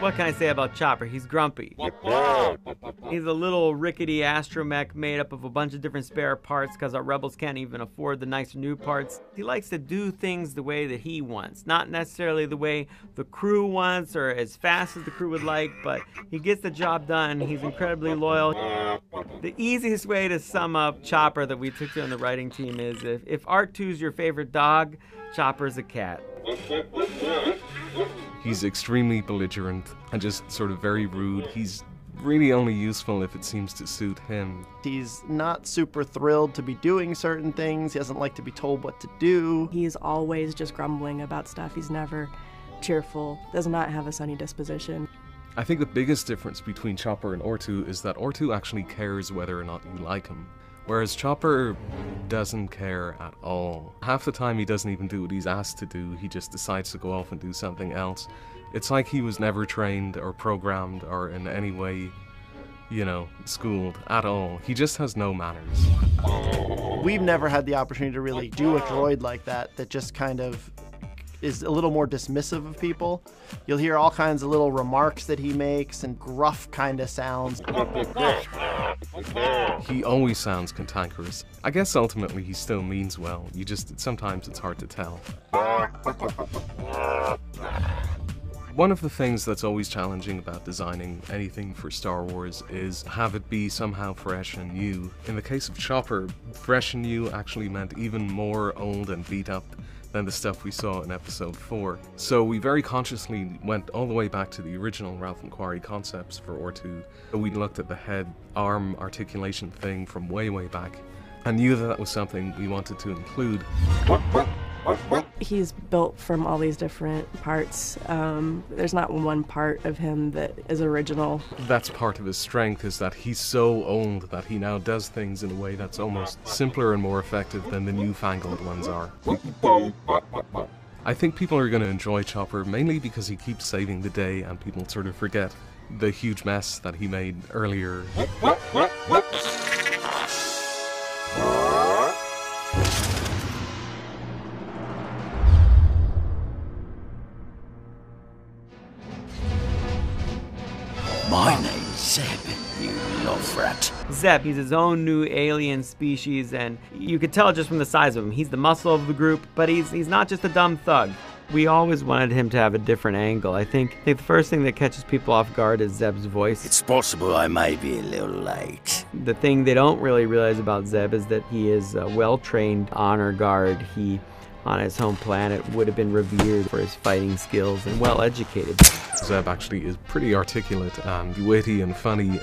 What can I say about Chopper? He's grumpy. He's a little rickety astromech made up of a bunch of different spare parts because our rebels can't even afford the nicer new parts. He likes to do things the way that he wants, not necessarily the way the crew wants or as fast as the crew would like, but he gets the job done. He's incredibly loyal. The easiest way to sum up Chopper that we took to on the writing team is if R2's your favorite dog, Chopper's a cat. He's extremely belligerent and just sort of very rude. He's really only useful if it seems to suit him. He's not super thrilled to be doing certain things. He doesn't like to be told what to do. He's always just grumbling about stuff. He's never cheerful, does not have a sunny disposition. I think the biggest difference between Chopper and R2 is that R2 actually cares whether or not you like him, whereas Chopper doesn't care at all. Half the time he doesn't even do what he's asked to do, he just decides to go off and do something else. It's like he was never trained or programmed or in any way, you know, schooled at all. He just has no manners. We've never had the opportunity to really do a droid like that just kind of is a little more dismissive of people. You'll hear all kinds of little remarks that he makes and gruff kind of sounds. He always sounds cantankerous. I guess ultimately he still means well. Sometimes it's hard to tell. One of the things that's always challenging about designing anything for Star Wars is have it be somehow fresh and new. In the case of Chopper, fresh and new actually meant even more old and beat up than the stuff we saw in Episode 4. So we very consciously went all the way back to the original Ralph and Quarry concepts for R2. We looked at the head-arm articulation thing from way, way back and knew that was something we wanted to include. He's built from all these different parts. There's not one part of him that is original. That's part of his strength, is that he's so old that he now does things in a way that's almost simpler and more effective than the newfangled ones are. I think people are going to enjoy Chopper mainly because he keeps saving the day and people sort of forget the huge mess that he made earlier. My name's Zeb, you love rat. Zeb, he's his own new alien species, and you could tell just from the size of him. He's the muscle of the group, but he's not just a dumb thug. We always wanted him to have a different angle. I think the first thing that catches people off guard is Zeb's voice. It's possible I may be a little late. The thing they don't really realize about Zeb is that he is a well-trained honor guard. He, on his home planet, would have been revered for his fighting skills and well-educated. Zeb actually is pretty articulate and witty and funny.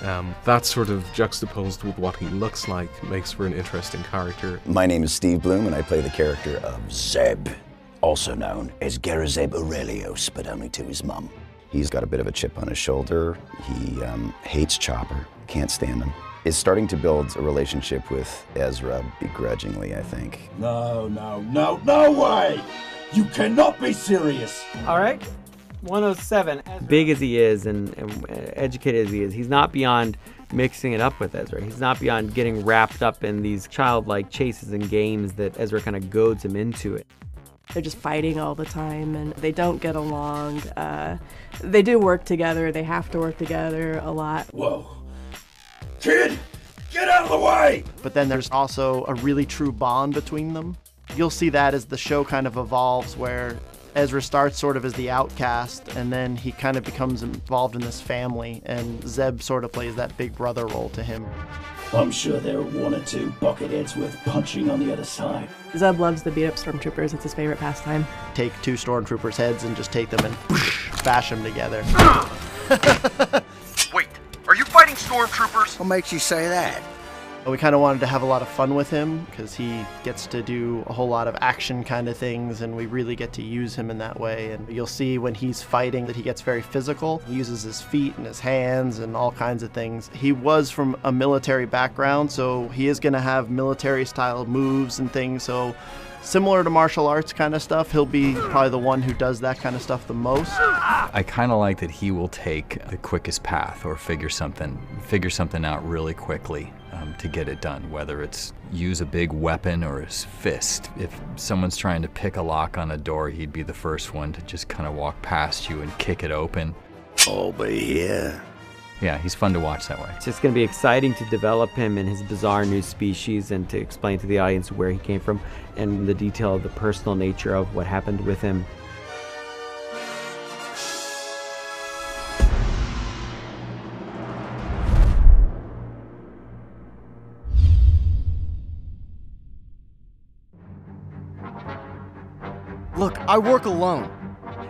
That sort of juxtaposed with what he looks like makes for an interesting character. My name is Steve Bloom and I play the character of Zeb, also known as Garazeb Aurelios, but only to his mum. He's got a bit of a chip on his shoulder. He hates Chopper, can't stand him. Is starting to build a relationship with Ezra begrudgingly, I think. No way! You cannot be serious! All right, 107. Big as he is and educated as he is, he's not beyond mixing it up with Ezra. He's not beyond getting wrapped up in these childlike chases and games that Ezra kind of goads him into it. They're just fighting all the time and they don't get along. They do work together. They have to work together a lot. Whoa. Kid, get out of the way! But then there's also a really true bond between them. You'll see that as the show kind of evolves, where Ezra starts sort of as the outcast and then he kind of becomes involved in this family, and Zeb sort of plays that big brother role to him. I'm sure there are one or two bucketheads worth punching on the other side. Zeb loves to beat up stormtroopers. It's his favorite pastime. Take two stormtroopers' heads and just take them and bash them together. Wait, are you fighting stormtroopers? What makes you say that? We kind of wanted to have a lot of fun with him because he gets to do a whole lot of action kind of things, and we really get to use him in that way. And you'll see when he's fighting that he gets very physical. He uses his feet and his hands and all kinds of things. He was from a military background, so he is going to have military style moves and things. So similar to martial arts kind of stuff, he'll be probably the one who does that kind of stuff the most. I kind of like that he will take the quickest path or figure something out really quickly to get it done, whether it's use a big weapon or his fist. If someone's trying to pick a lock on a door, he'd be the first one to just kind of walk past you and kick it open. Over here. Yeah, he's fun to watch that way. It's just going to be exciting to develop him and his bizarre new species and to explain to the audience where he came from and the detail of the personal nature of what happened with him. Look, I work alone.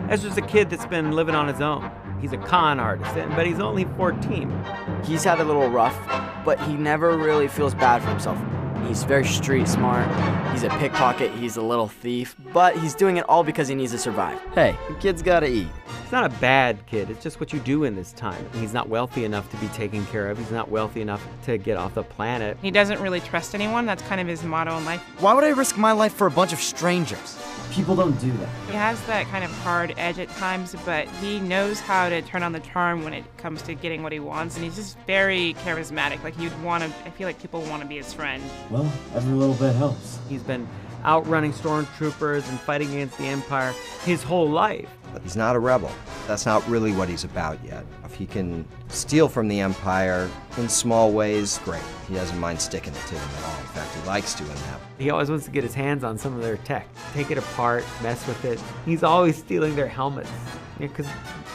Ezra's a kid that's been living on his own. He's a con artist, but he's only 14. He's had a little rough, but he never really feels bad for himself. He's very street smart, he's a pickpocket, he's a little thief, but he's doing it all because he needs to survive. Hey, the kid's gotta eat. He's not a bad kid, it's just what you do in this time. He's not wealthy enough to be taken care of. He's not wealthy enough to get off the planet. He doesn't really trust anyone. That's kind of his motto in life. Why would I risk my life for a bunch of strangers? People don't do that. He has that kind of hard edge at times, but he knows how to turn on the charm when it comes to getting what he wants, and he's just very charismatic. Like, I feel like people want to be his friend. Well, every little bit helps. He's been outrunning stormtroopers and fighting against the Empire his whole life. But he's not a rebel. That's not really what he's about yet. If he can steal from the Empire in small ways, great. He doesn't mind sticking it to them at all. In fact, he likes doing that. He always wants to get his hands on some of their tech, take it apart, mess with it. He's always stealing their helmets, because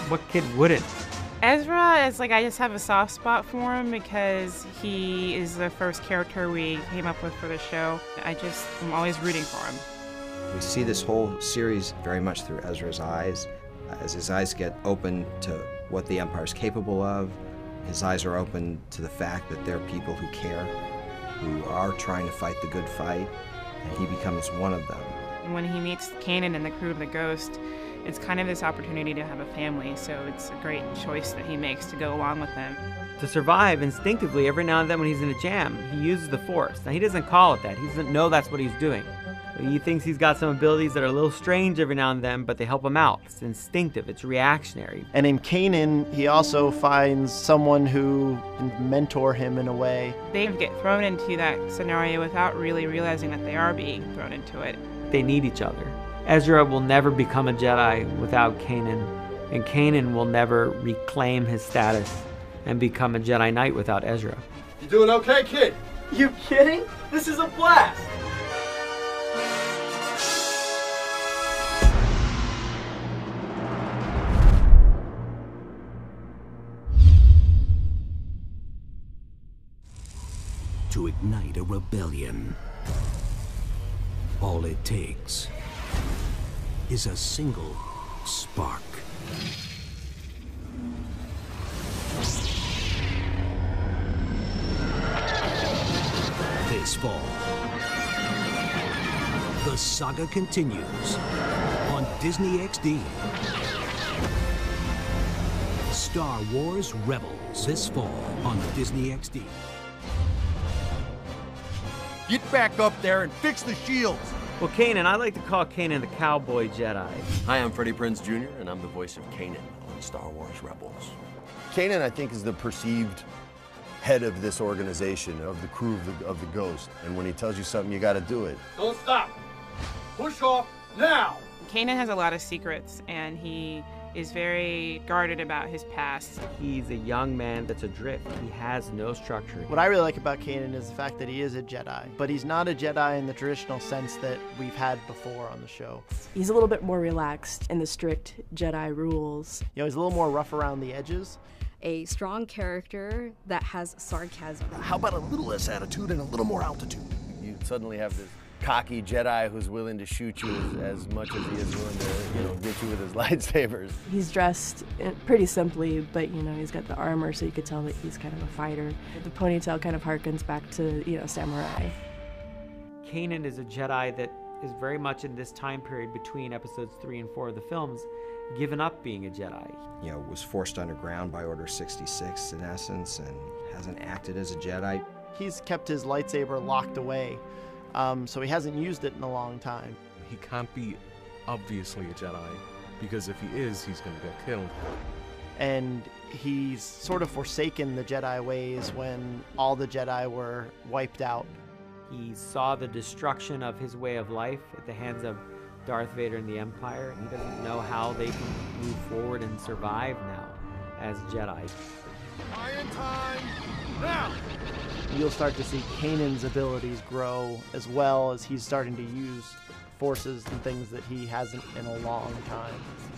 what kid wouldn't? Ezra is I just have a soft spot for him because he is the first character we came up with for the show. I'm always rooting for him. We see this whole series very much through Ezra's eyes. As his eyes get open to what the Empire's capable of, his eyes are open to the fact that there are people who care, who are trying to fight the good fight, and he becomes one of them. When he meets Kanan and the crew of the Ghost, it's kind of this opportunity to have a family, so it's a great choice that he makes to go along with them. To survive instinctively, every now and then when he's in a jam, he uses the Force. Now, he doesn't call it that. He doesn't know that's what he's doing. He thinks he's got some abilities that are a little strange every now and then, but they help him out. It's instinctive. It's reactionary. And in Kanan, he also finds someone who can mentor him in a way. They get thrown into that scenario without really realizing that they are being thrown into it. They need each other. Ezra will never become a Jedi without Kanan, and Kanan will never reclaim his status and become a Jedi Knight without Ezra. You doing okay, kid? You kidding? This is a blast! To ignite a rebellion, all it takes is a single spark. This fall, the saga continues on Disney XD. Star Wars Rebels, this fall on Disney XD. Get back up there and fix the shields. Well, Kanan, I like to call Kanan the cowboy Jedi. Hi, I'm Freddie Prinze Jr., and I'm the voice of Kanan on Star Wars Rebels. Kanan, I think, is the perceived head of this organization, of the crew of the Ghost. And when he tells you something, you got to do it. Don't stop. Push off now. Kanan has a lot of secrets, and he is very guarded about his past. He's a young man that's adrift. He has no structure. What I really like about Kanan is the fact that he is a Jedi, but he's not a Jedi in the traditional sense that we've had before on the show. He's a little bit more relaxed in the strict Jedi rules. You know, he's a little more rough around the edges. A strong character that has sarcasm. How about a little less attitude and a little more altitude? You suddenly have this cocky Jedi who's willing to shoot you as much as he is willing to, get you with his lightsabers. He's dressed pretty simply, but, he's got the armor, so you could tell that he's kind of a fighter. The ponytail kind of harkens back to, samurai. Kanan is a Jedi that is very much in this time period between episodes 3 and 4 of the films, given up being a Jedi. Was forced underground by Order 66 in essence, and hasn't acted as a Jedi. He's kept his lightsaber locked away. So he hasn't used it in a long time. He can't be obviously a Jedi, because if he is, he's going to get killed. And he's sort of forsaken the Jedi ways when all the Jedi were wiped out. He saw the destruction of his way of life at the hands of Darth Vader and the Empire, and he doesn't know how they can move forward and survive now. as Jedi. Iron time, now! You'll start to see Kanan's abilities grow as well as he's starting to use forces and things that he hasn't in a long time.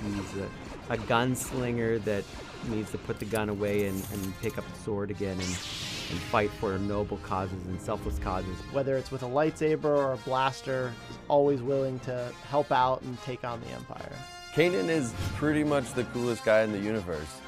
He's a gunslinger that needs to put the gun away and pick up the sword again and fight for noble causes and selfless causes. Whether it's with a lightsaber or a blaster, he's always willing to help out and take on the Empire. Kanan is pretty much the coolest guy in the universe.